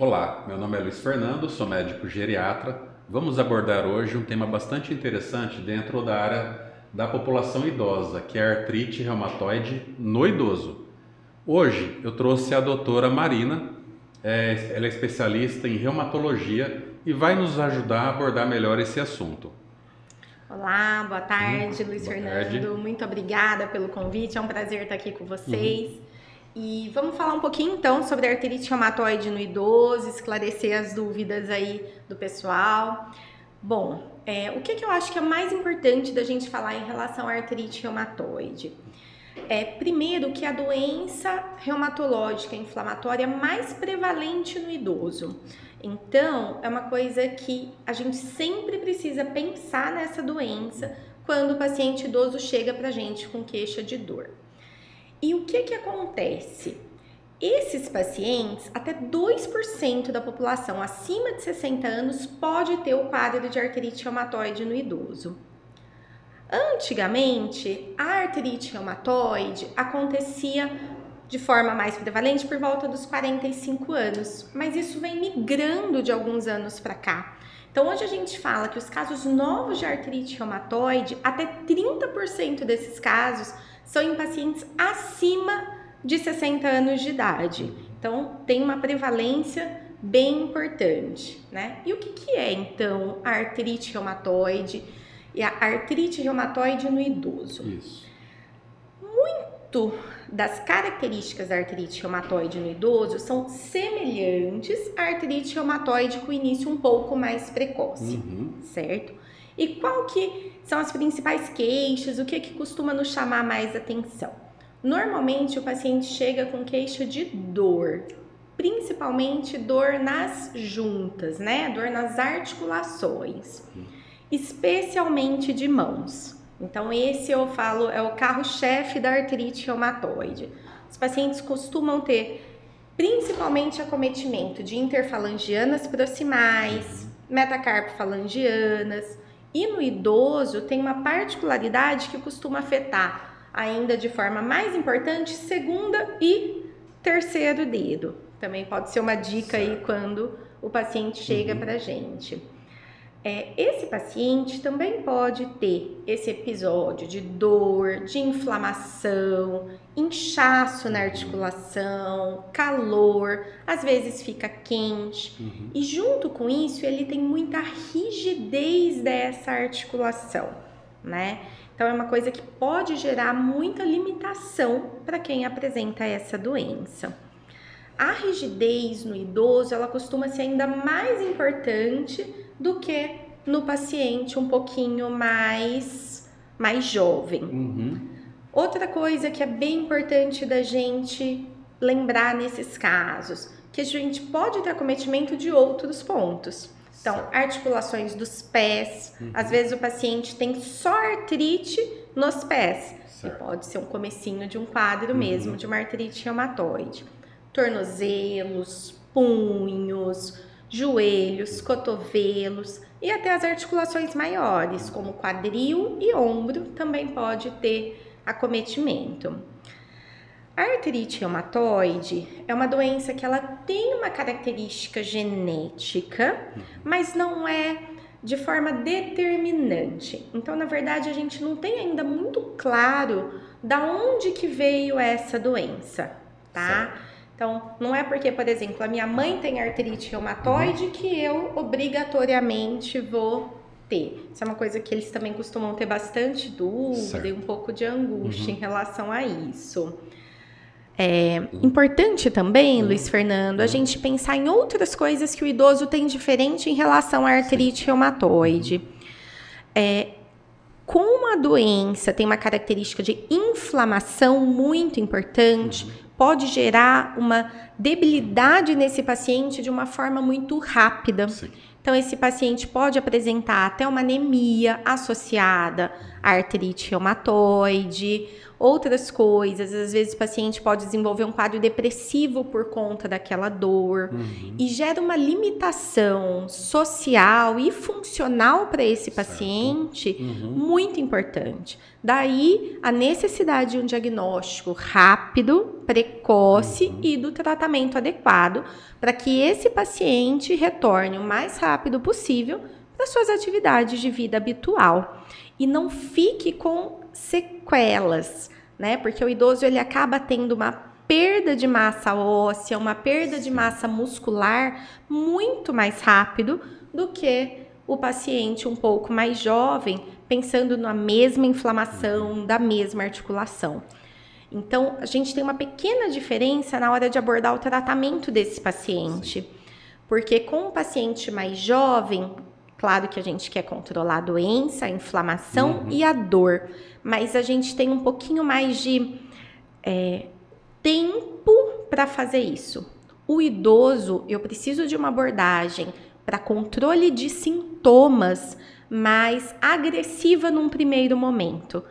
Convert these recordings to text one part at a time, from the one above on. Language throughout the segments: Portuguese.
Olá, meu nome é Luiz Fernando, sou médico geriatra. Vamos abordar hoje um tema bastante interessante dentro da área da população idosa, que é a artrite reumatoide no idoso. Hoje eu trouxe a doutora Marina, ela é especialista em reumatologia e vai nos ajudar a abordar melhor esse assunto. Olá, boa tarde, Luiz Boa Fernando. tarde. Muito obrigada pelo convite. É um prazer estar aqui com vocês. E vamos falar um pouquinho então sobre a artrite reumatoide no idoso, esclarecer as dúvidas aí do pessoal. Bom, o que eu acho que é mais importante da gente falar em relação à artrite reumatoide? Primeiro, que a doença reumatológica inflamatória é mais prevalente no idoso. Então, é uma coisa que a gente sempre precisa pensar nessa doença quando o paciente idoso chega pra gente com queixa de dor. E o que acontece? Esses pacientes, até 2% da população acima de 60 anos pode ter o quadro de artrite reumatoide no idoso. Antigamente, a artrite reumatoide acontecia de forma mais prevalente por volta dos 45 anos, mas isso vem migrando de alguns anos para cá. Então, hoje a gente fala que os casos novos de artrite reumatoide, até 30% desses casos são em pacientes acima de 60 anos de idade. Então, tem uma prevalência bem importante, né? E o que é, então, a artrite reumatoide e a artrite reumatoide no idoso? Isso. Muito das características da artrite reumatoide no idoso são semelhantes à artrite reumatoide com início um pouco mais precoce, certo? E qual que são as principais queixas, o que costuma nos chamar mais atenção? Normalmente o paciente chega com queixa de dor, principalmente dor nas juntas, né? Dor nas articulações, especialmente de mãos. Então, esse eu falo é o carro-chefe da artrite reumatoide. Os pacientes costumam ter principalmente acometimento de interfalangianas proximais, metacarpofalangianas, e no idoso tem uma particularidade que costuma afetar ainda de forma mais importante segunda e terceiro dedo. Também pode ser uma dica aí quando o paciente chega pra gente. Esse paciente também pode ter esse episódio de dor, de inflamação, inchaço na articulação, calor, às vezes fica quente. E junto com isso, ele tem muita rigidez dessa articulação, né? Então, é uma coisa que pode gerar muita limitação para quem apresenta essa doença. A rigidez no idoso, ela costuma ser ainda mais importante do que no paciente um pouquinho mais jovem. Outra coisa que é bem importante da gente lembrar nesses casos, que a gente pode ter acometimento de outros pontos. Então, articulações dos pés, às vezes o paciente tem só artrite nos pés, e pode ser um comecinho de um quadro mesmo, de uma artrite reumatoide. Tornozelos, punhos, joelhos, cotovelos e até as articulações maiores, como quadril e ombro, também pode ter acometimento. A artrite reumatoide é uma doença que ela tem uma característica genética, mas não é de forma determinante. Então, na verdade, a gente não tem ainda muito claro da onde que veio essa doença, tá? Então, não é porque, por exemplo, a minha mãe tem artrite reumatoide que eu obrigatoriamente vou ter. Isso é uma coisa que eles também costumam ter bastante dúvida e um pouco de angústia em relação a isso. É importante também, Luiz Fernando, a gente pensar em outras coisas que o idoso tem diferente em relação à artrite reumatoide. Como a doença tem uma característica de inflamação muito importante, pode gerar uma debilidade nesse paciente de uma forma muito rápida. Então, esse paciente pode apresentar até uma anemia associada a artrite reumatoide, outras coisas. Às vezes o paciente pode desenvolver um quadro depressivo por conta daquela dor e gera uma limitação social e funcional para esse paciente muito importante. Daí a necessidade de um diagnóstico rápido, precoce e do tratamento adequado para que esse paciente retorne o mais rápido possível para suas atividades de vida habitual e não fique com sequelas, né? Porque o idoso ele acaba tendo uma perda de massa óssea, uma perda de massa muscular muito mais rápido do que o paciente um pouco mais jovem, pensando na mesma inflamação da mesma articulação. Então, a gente tem uma pequena diferença na hora de abordar o tratamento desse paciente, porque com o paciente mais jovem, claro que a gente quer controlar a doença, a inflamação e a dor, mas a gente tem um pouquinho mais de tempo para fazer isso. O idoso, eu preciso de uma abordagem para controle de sintomas mais agressiva num primeiro momento.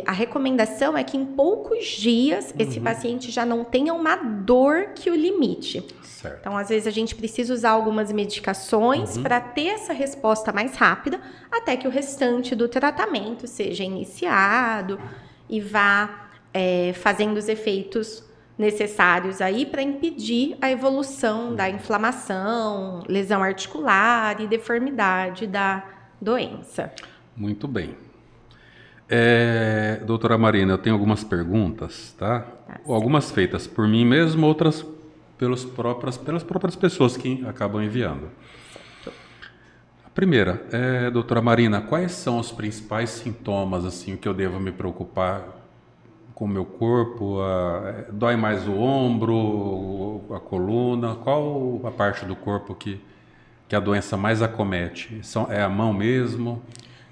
A recomendação é que em poucos dias esse paciente já não tenha uma dor que o limite. Certo. Então, às vezes, a gente precisa usar algumas medicações para ter essa resposta mais rápida, até que o restante do tratamento seja iniciado e vá fazendo os efeitos necessários aí para impedir a evolução da inflamação, lesão articular e deformidade da doença. Muito bem. Doutora Marina, eu tenho algumas perguntas, tá? Algumas feitas por mim mesmo, outras pelas próprias pessoas que acabam enviando. A primeira, doutora Marina, quais são os principais sintomas assim que eu devo me preocupar com o meu corpo? Dói mais o ombro, a coluna? Qual a parte do corpo que a doença mais acomete? É a mão mesmo?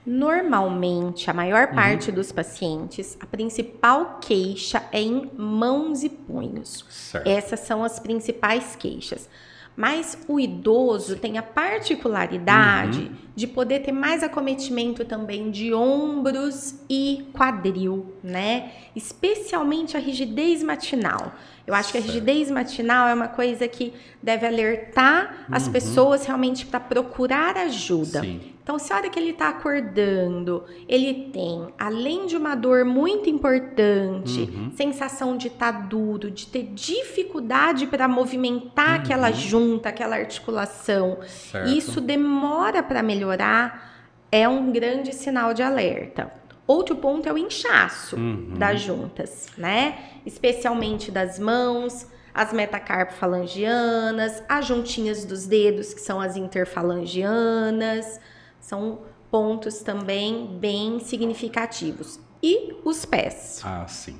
Normalmente, a maior parte dos pacientes, a principal queixa é em mãos e punhos. Certo. Essas são as principais queixas. Mas o idoso tem a particularidade de poder ter mais acometimento também de ombros e quadril, né? Especialmente a rigidez matinal. Eu acho que a rigidez matinal é uma coisa que deve alertar as pessoas realmente para procurar ajuda. Sim. Então, se a hora que ele está acordando, ele tem, além de uma dor muito importante, sensação de estar duro, de ter dificuldade para movimentar aquela junta, aquela articulação, Certo. isso demora para melhorar, é um grande sinal de alerta. Outro ponto é o inchaço das juntas, né? Especialmente das mãos, as metacarpofalangianas, as juntinhas dos dedos, que são as interfalangianas. São pontos também bem significativos. E os pés. Ah, sim.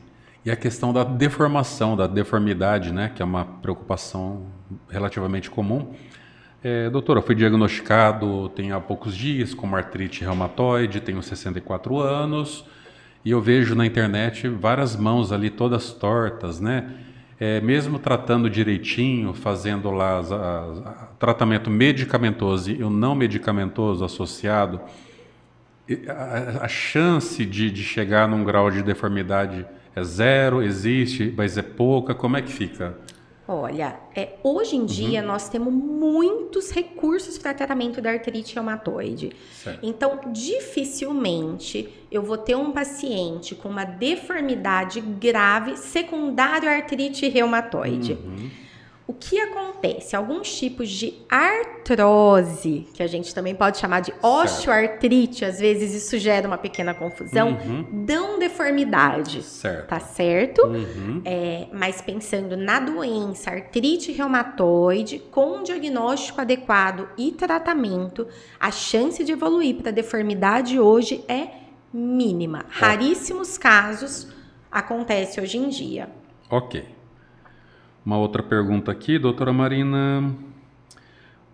E a questão da deformação, da deformidade, né? Que é uma preocupação relativamente comum. Doutora, eu fui diagnosticado há poucos dias com artrite reumatoide, tenho 64 anos e eu vejo na internet várias mãos ali todas tortas, né? Mesmo tratando direitinho, fazendo lá tratamento medicamentoso e o não medicamentoso associado, a chance de chegar num grau de deformidade é zero, existe, mas é pouca, como é que fica? Olha, hoje em dia nós temos muitos recursos para tratamento da artrite reumatoide. Certo. Então, dificilmente eu vou ter um paciente com uma deformidade grave secundária à artrite reumatoide. O que acontece? Alguns tipos de artrose, que a gente também pode chamar de osteoartrite, às vezes isso gera uma pequena confusão, dão deformidade. Certo. Tá certo? Mas pensando na doença artrite reumatoide, com um diagnóstico adequado e tratamento, a chance de evoluir para deformidade hoje é mínima. Raríssimos casos acontece hoje em dia. Ok. Uma outra pergunta aqui, doutora Marina.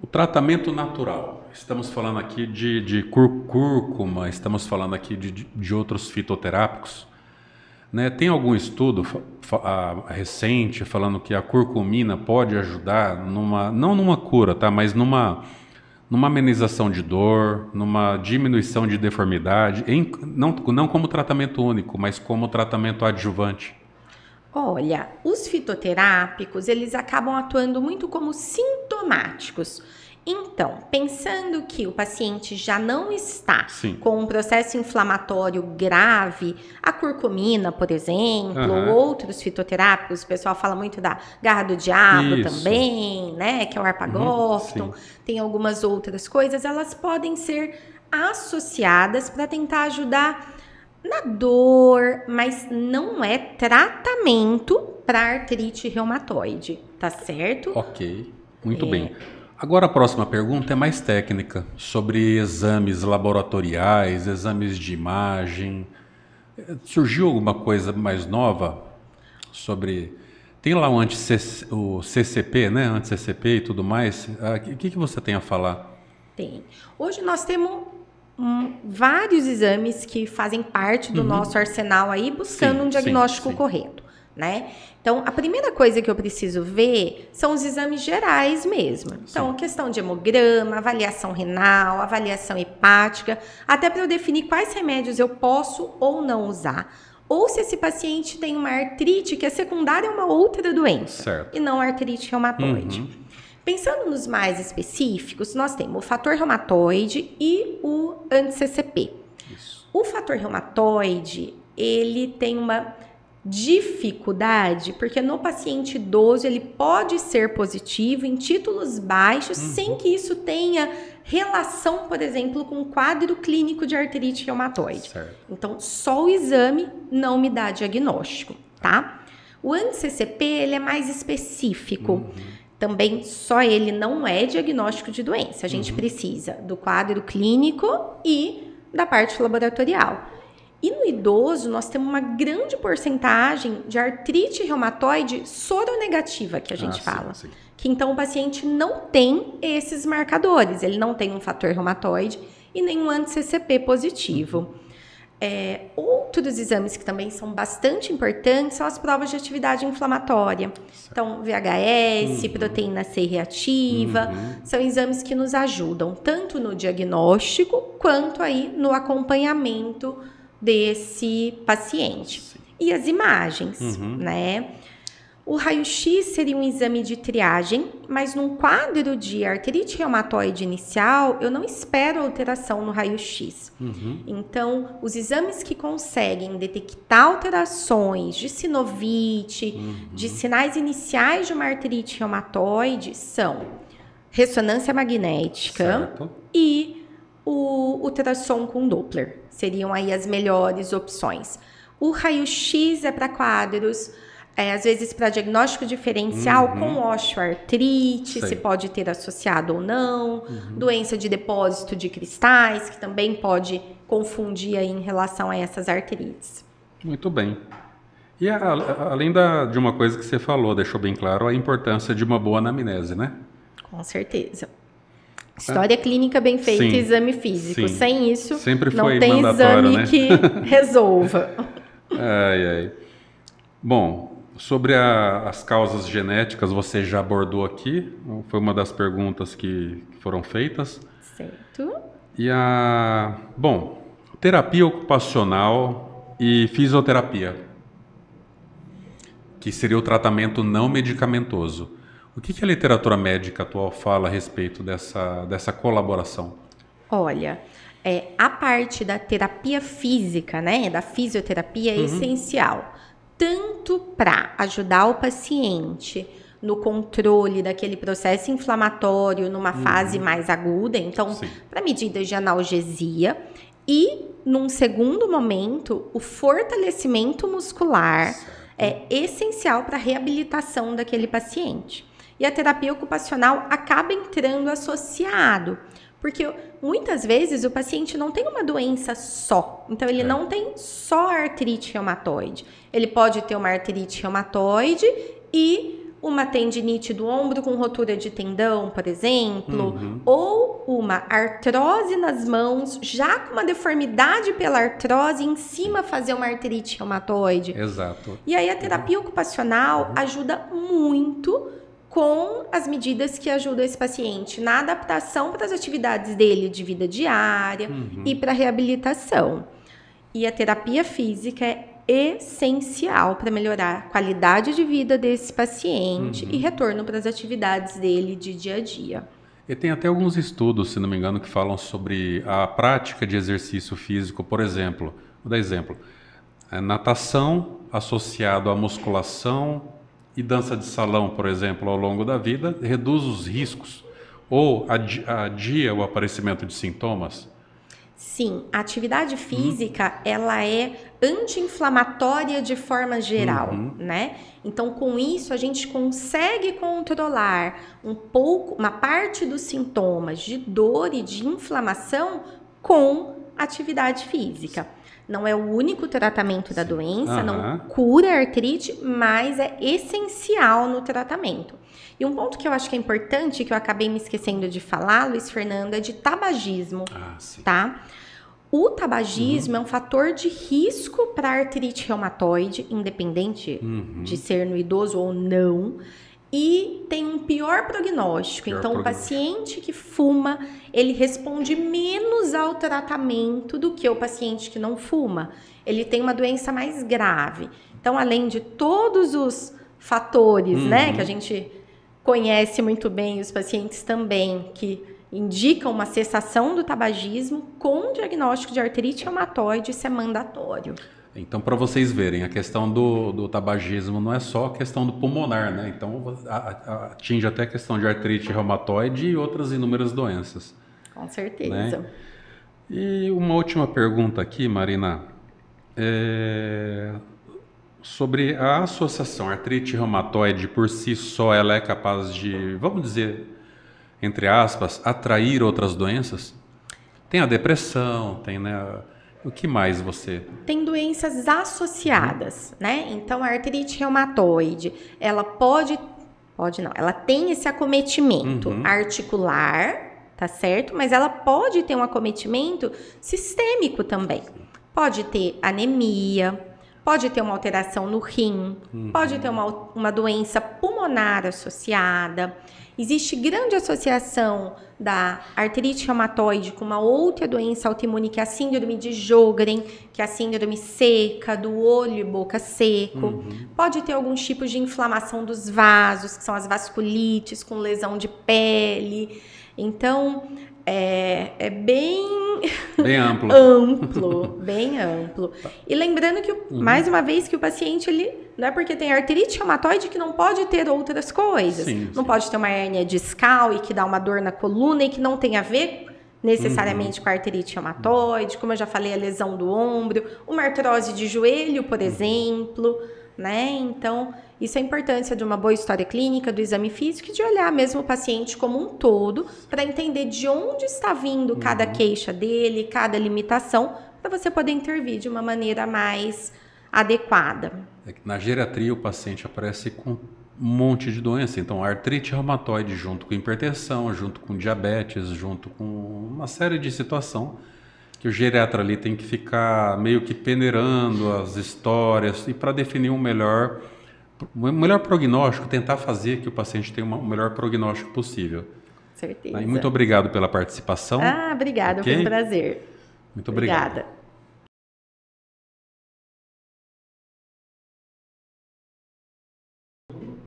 O tratamento natural. Estamos falando aqui de cúrcuma, estamos falando aqui de outros fitoterápicos. Né? Tem algum estudo recente falando que a curcumina pode ajudar, não numa cura, tá? Mas numa amenização de dor, numa diminuição de deformidade, não como tratamento único, mas como tratamento adjuvante? Olha, os fitoterápicos, eles acabam atuando muito como sintomáticos. Então, pensando que o paciente já não está Sim. com um processo inflamatório grave, a curcumina, por exemplo, Aham. ou outros fitoterápicos, o pessoal fala muito da garra do diabo Isso. também, né, que é o arpagópton, tem algumas outras coisas, elas podem ser associadas para tentar ajudar na dor, mas não é tratamento para artrite reumatoide, tá certo? Ok, muito bem. Agora a próxima pergunta é mais técnica, sobre exames laboratoriais, exames de imagem. Surgiu alguma coisa mais nova sobre... Tem lá o CCP, né? Anti-CCP e tudo mais. O que você tem a falar? Tem. Hoje nós temos vários exames que fazem parte do nosso arsenal aí, buscando um diagnóstico correto, né? Então, a primeira coisa que eu preciso ver são os exames gerais mesmo. Então, questão de hemograma, avaliação renal, avaliação hepática, até para eu definir quais remédios eu posso ou não usar. Ou se esse paciente tem uma artrite que é secundária a uma outra doença, Certo. e não artrite reumatoide. Pensando nos mais específicos, nós temos o fator reumatoide e o anti-CCP. O fator reumatoide, ele tem uma dificuldade, porque no paciente idoso ele pode ser positivo em títulos baixos, sem que isso tenha relação, por exemplo, com o quadro clínico de artrite reumatoide. Certo. Então, só o exame não me dá diagnóstico, tá? O anti-CCP, ele é mais específico. Também só ele não é diagnóstico de doença. A gente precisa do quadro clínico e da parte laboratorial. E no idoso, nós temos uma grande porcentagem de artrite reumatoide soronegativa, que a gente fala. Sim. Que então o paciente não tem esses marcadores. Ele não tem um fator reumatoide e nenhum anti-CCP positivo. Outros exames que também são bastante importantes são as provas de atividade inflamatória. Então, VHS, proteína C reativa, são exames que nos ajudam tanto no diagnóstico quanto aí no acompanhamento desse paciente. E as imagens, né? O raio-x seria um exame de triagem, mas num quadro de artrite reumatoide inicial, eu não espero alteração no raio-x. Então, os exames que conseguem detectar alterações de sinovite, de sinais iniciais de uma artrite reumatoide, são ressonância magnética Certo. e o ultrassom com Doppler. Seriam aí as melhores opções. O raio-x é para quadros... às vezes para diagnóstico diferencial com osteoartrite, se pode ter associado ou não, doença de depósito de cristais, que também pode confundir aí em relação a essas artrites. Muito bem. E além de uma coisa que você falou, deixou bem claro, a importância de uma boa anamnese, né? Com certeza. História clínica bem feita e exame físico. Sim. Sem isso, Sempre não foi tem mandatório, exame né? que resolva. Bom, sobre as causas genéticas, você já abordou aqui. Foi uma das perguntas que foram feitas. Certo. Bom, terapia ocupacional e fisioterapia, que seria o tratamento não medicamentoso. O que a literatura médica atual fala a respeito dessa colaboração? Olha, a parte da terapia física, né, da fisioterapia é essencial, tanto para ajudar o paciente no controle daquele processo inflamatório numa fase mais aguda, então, para medidas de analgesia, e num segundo momento, o fortalecimento muscular é essencial para a reabilitação daquele paciente. E a terapia ocupacional acaba entrando associado, porque muitas vezes o paciente não tem uma doença só. Então, ele não tem só artrite reumatoide. Ele pode ter uma artrite reumatoide e uma tendinite do ombro com rotura de tendão, por exemplo, ou uma artrose nas mãos, já com uma deformidade pela artrose, em cima fazer uma artrite reumatoide. Exato. E aí a terapia ocupacional ajuda muito com as medidas que ajudam esse paciente na adaptação para as atividades dele de vida diária e para a reabilitação. E a terapia física é essencial para melhorar a qualidade de vida desse paciente e retorno para as atividades dele de dia a dia. E tem até alguns estudos, se não me engano, que falam sobre a prática de exercício físico, por exemplo, vou dar exemplo, natação associado à musculação e dança de salão, por exemplo, ao longo da vida, reduz os riscos ou adia o aparecimento de sintomas? Sim, a atividade física, ela é anti-inflamatória de forma geral, né? Então, com isso, a gente consegue controlar uma parte dos sintomas de dor e de inflamação com atividade física. Não é o único tratamento da doença, não cura a artrite, mas é essencial no tratamento. E um ponto que eu acho que é importante, que eu acabei me esquecendo de falar, Luiz Fernando, é de tabagismo, tá? O tabagismo é um fator de risco para artrite reumatoide, independente de ser no idoso ou não, e tem um pior prognóstico. O paciente que fuma, ele responde menos ao tratamento do que o paciente que não fuma. Ele tem uma doença mais grave. Então, além de todos os fatores, né, que a gente conhece muito bem, os pacientes também, que indicam uma cessação do tabagismo com diagnóstico de artrite reumatoide, isso é mandatório. Então, para vocês verem, a questão do tabagismo não é só a questão do pulmonar, né? Então, atinge até a questão de artrite reumatoide e outras inúmeras doenças. Com certeza. Né? E uma última pergunta aqui, Marina, sobre a associação artrite reumatoide por si só, ela é capaz de, vamos dizer, entre aspas, atrair outras doenças? Tem a depressão, tem, né? O que mais você... Tem doenças associadas, né? Então, a artrite reumatoide, ela ela tem esse acometimento articular, tá certo? Mas ela pode ter um acometimento sistêmico também. Pode ter anemia, pode ter uma alteração no rim, pode ter uma doença pulmonar associada. Existe grande associação da artrite reumatoide com uma outra doença autoimune, que é a síndrome de Sjögren, que é a síndrome seca, do olho e boca seco. Pode ter alguns tipos de inflamação dos vasos, que são as vasculites, com lesão de pele. Então, é bem amplo. Bem amplo. E lembrando que, mais uma vez, que o paciente, ele não é porque tem artrite reumatoide que não pode ter outras coisas. Não pode ter uma hérnia discal e que dá uma dor na coluna e que não tem a ver necessariamente com a artrite reumatoide, como eu já falei, a lesão do ombro, uma artrose de joelho, por exemplo, né? Então, isso é a importância de uma boa história clínica, do exame físico e de olhar mesmo o paciente como um todo para entender de onde está vindo cada queixa dele, cada limitação, para você poder intervir de uma maneira mais adequada. Na geriatria, o paciente aparece com um monte de doença. Então, a artrite reumatoide junto com hipertensão, junto com diabetes, junto com uma série de situações que o geriatra ali tem que ficar meio que peneirando as histórias e para definir um melhor prognóstico, tentar fazer que o paciente tenha o melhor prognóstico possível. Certeza. E muito obrigado pela participação. Obrigada, foi um prazer. Muito obrigado. Obrigada.